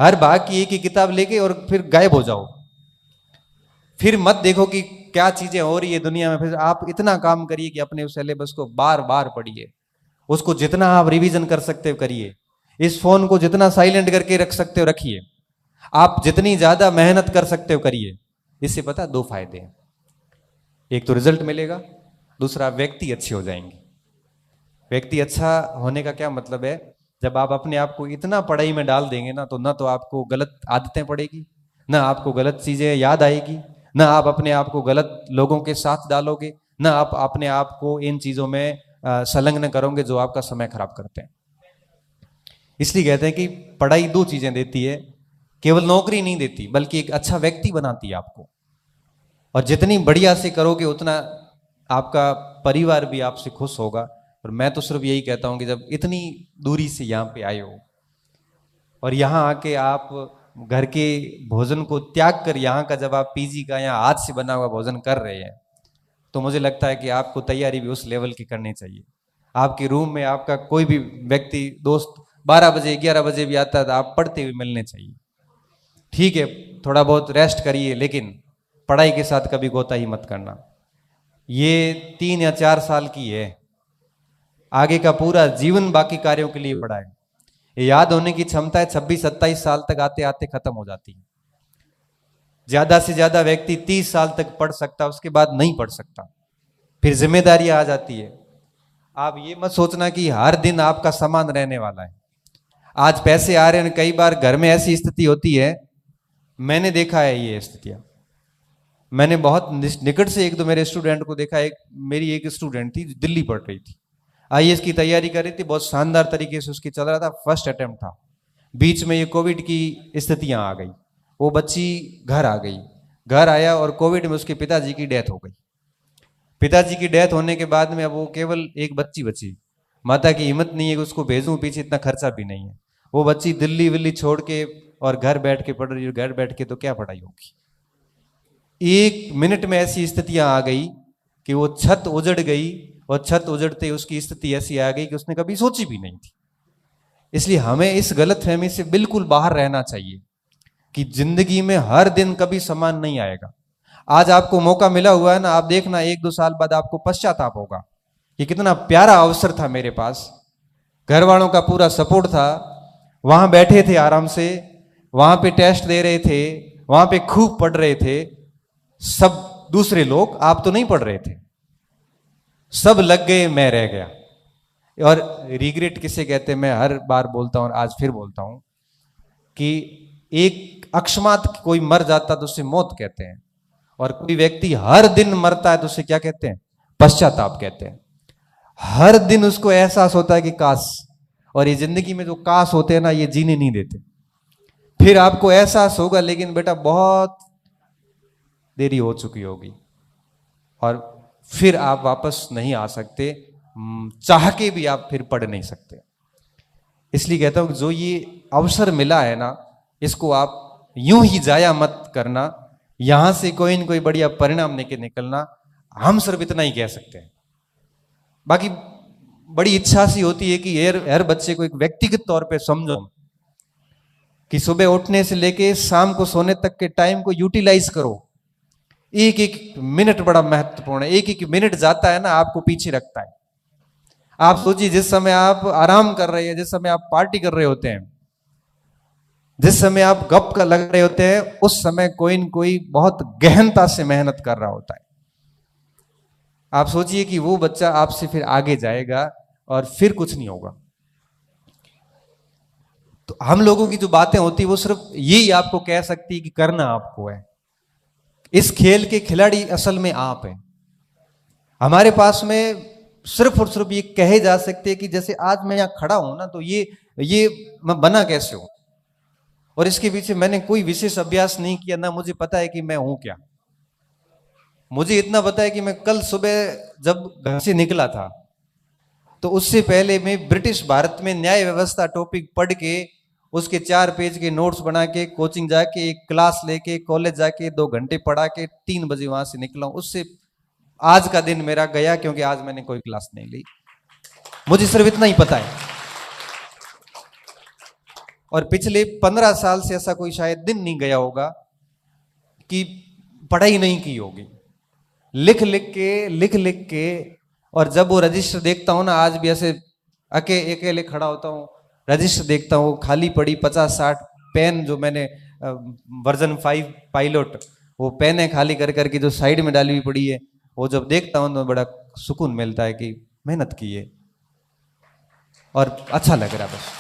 हर भाग की एक ही किताब लेके और फिर गायब हो जाओ। फिर मत देखो कि क्या चीजें हो रही है दुनिया में। फिर आप इतना काम करिए कि अपने उस सिलेबस को बार बार पढ़िए, उसको जितना आप रिवीजन कर सकते हो करिए, इस फोन को जितना साइलेंट करके रख सकते हो रखिए, आप जितनी ज्यादा मेहनत कर सकते हो करिए। इससे पता दो फायदे हैं, एक तो रिजल्ट मिलेगा, दूसरा व्यक्ति अच्छे हो जाएंगे। व्यक्ति अच्छा होने का क्या मतलब है, जब आप अपने आप को इतना पढ़ाई में डाल देंगे ना, तो ना तो आपको गलत आदतें पड़ेगी, ना आपको गलत चीजें याद आएगी, ना आप अपने आप को गलत लोगों के साथ डालोगे, ना आप अपने आप को इन चीजों में संलग्न करोगे जो आपका समय खराब करते हैं। इसलिए कहते हैं कि पढ़ाई दो चीजें देती है, केवल नौकरी नहीं देती बल्कि एक अच्छा व्यक्ति बनाती है आपको। और जितनी बढ़िया से करोगे उतना आपका परिवार भी आपसे खुश होगा। और मैं तो सिर्फ यही कहता हूं कि जब इतनी दूरी से यहाँ पे आए हो और यहाँ आके आप घर के भोजन को त्याग कर यहाँ का जब आप पीजी का या हाथ से बना हुआ भोजन कर रहे हैं, तो मुझे लगता है कि आपको तैयारी भी उस लेवल की करनी चाहिए। आपके रूम में आपका कोई भी व्यक्ति दोस्त 12 बजे 11 बजे भी आता है तो आप पढ़ते हुए मिलने चाहिए। ठीक है, थोड़ा बहुत रेस्ट करिए, लेकिन पढ़ाई के साथ कभी कोताही मत करना। ये 3 या 4 साल की है, आगे का पूरा जीवन बाकी कार्यों के लिए पढ़ा है। ये याद होने की क्षमता है 26-27 साल तक आते आते खत्म हो जाती है। ज्यादा से ज्यादा व्यक्ति 30 साल तक पढ़ सकता है, उसके बाद नहीं पढ़ सकता, फिर जिम्मेदारी आ जाती है। आप ये मत सोचना कि हर दिन आपका समान रहने वाला है। आज पैसे आ रहे हैं, कई बार घर में ऐसी स्थिति होती है, मैंने देखा है ये स्थितियां, मैंने बहुत निकट से एक दो मेरे स्टूडेंट को देखा। एक मेरी एक स्टूडेंट थी जो दिल्ली पढ़ रही थी, आईएएस की तैयारी कर रही थी, बहुत शानदार तरीके से उसकी चल रहा था, फर्स्ट अटेम्प्ट था। बीच में ये कोविड की स्थितियां आ गई, वो बच्ची घर आ गई, घर आया और कोविड में उसके पिताजी की डेथ हो गई। पिताजी की डेथ होने के बाद में अब वो केवल एक बच्ची बची, माता की हिम्मत नहीं है कि उसको भेजूं पीछे, इतना खर्चा भी नहीं है। वो बच्ची दिल्ली विल्ली छोड़ के और घर बैठ के पढ़ रही है। घर बैठ के तो क्या पढ़ाई होगी। एक मिनट में ऐसी स्थितियां आ गई कि वो छत उजड़ गई, और छत उजड़ते उसकी स्थिति ऐसी आ गई कि उसने कभी सोची भी नहीं थी। इसलिए हमें इस गलतफहमी से बिल्कुल बाहर रहना चाहिए कि जिंदगी में हर दिन कभी समान नहीं आएगा। आज आपको मौका मिला हुआ है ना, आप देखना 1-2 साल बाद आपको पश्चाताप होगा कि कितना प्यारा अवसर था मेरे पास, घर वालों का पूरा सपोर्ट था, वहां बैठे थे आराम से, वहां पे टेस्ट दे रहे थे, वहां पे खूब पढ़ रहे थे सब दूसरे लोग, आप तो नहीं पढ़ रहे थे। सब लग गए, मैं रह गया। और रिग्रेट किसे कहते हैं, मैं हर बार बोलता हूं और आज फिर बोलता हूं कि एक अकस्मात कोई मर जाता तो उसे मौत कहते हैं, और कोई व्यक्ति हर दिन मरता है तो उसे क्या कहते हैं, पश्चाताप कहते हैं। हर दिन उसको एहसास होता है कि काश, और ये जिंदगी में जो काश होते हैं ना, ये जीने नहीं देते। फिर आपको एहसास होगा, लेकिन बेटा बहुत देरी हो चुकी होगी, और फिर आप वापस नहीं आ सकते, चाह के भी आप फिर पढ़ नहीं सकते। इसलिए कहता हूं जो ये अवसर मिला है ना, इसको आप यूं ही जाया मत करना, यहां से कोई न कोई बढ़िया परिणाम लेके निकलना। हम सिर्फ इतना ही कह सकते हैं। बाकी बड़ी इच्छा सी होती है कि हर बच्चे को एक व्यक्तिगत तौर पे समझो कि सुबह उठने से लेके शाम को सोने तक के टाइम को यूटिलाइज करो। एक एक मिनट बड़ा महत्वपूर्ण है। एक एक मिनट जाता है ना, आपको पीछे रखता है। आप सोचिए, जिस समय आप आराम कर रहे हैं, जिस समय आप पार्टी कर रहे होते हैं, जिस समय आप गप का लग रहे होते हैं, उस समय कोई न कोई बहुत गहनता से मेहनत कर रहा होता है। आप सोचिए कि वो बच्चा आपसे फिर आगे जाएगा और फिर कुछ नहीं होगा। तो हम लोगों की जो बातें होती है वो सिर्फ यही आपको कह सकती है कि करना आपको है। इस खेल के खिलाड़ी असल में आप हैं। हमारे पास में सिर्फ और सिर्फ ये कहे जा सकते हैं कि जैसे आज मैं यहां खड़ा हूं ना, तो ये मैं बना कैसे हूं, और इसके पीछे मैंने कोई विशेष अभ्यास नहीं किया, ना मुझे पता है कि मैं हूं क्या। मुझे इतना पता है कि मैं कल सुबह जब घर से निकला था, तो उससे पहले मैं ब्रिटिश भारत में न्याय व्यवस्था टॉपिक पढ़ के, उसके 4 पेज के नोट्स बना के, कोचिंग जाके, एक क्लास लेके, कॉलेज जाके 2 घंटे पढ़ा के 3 बजे वहां से निकला हूं। उससे आज का दिन मेरा गया, क्योंकि आज मैंने कोई क्लास नहीं ली। मुझे सिर्फ इतना ही पता है। और पिछले 15 साल से ऐसा कोई शायद दिन नहीं गया होगा कि पढ़ाई नहीं की होगी, लिख लिख के। और जब वो रजिस्टर देखता हूँ ना, आज भी ऐसे अकेले खड़ा होता हूँ, रजिस्टर देखता हूँ, खाली पड़ी 50-60 पेन, जो मैंने वर्जन 5 पायलट वो पेन है खाली कर करके जो साइड में डाली हुई पड़ी है, वो जब देखता हूँ तो बड़ा सुकून मिलता है कि मेहनत की है और अच्छा लग रहा है बस।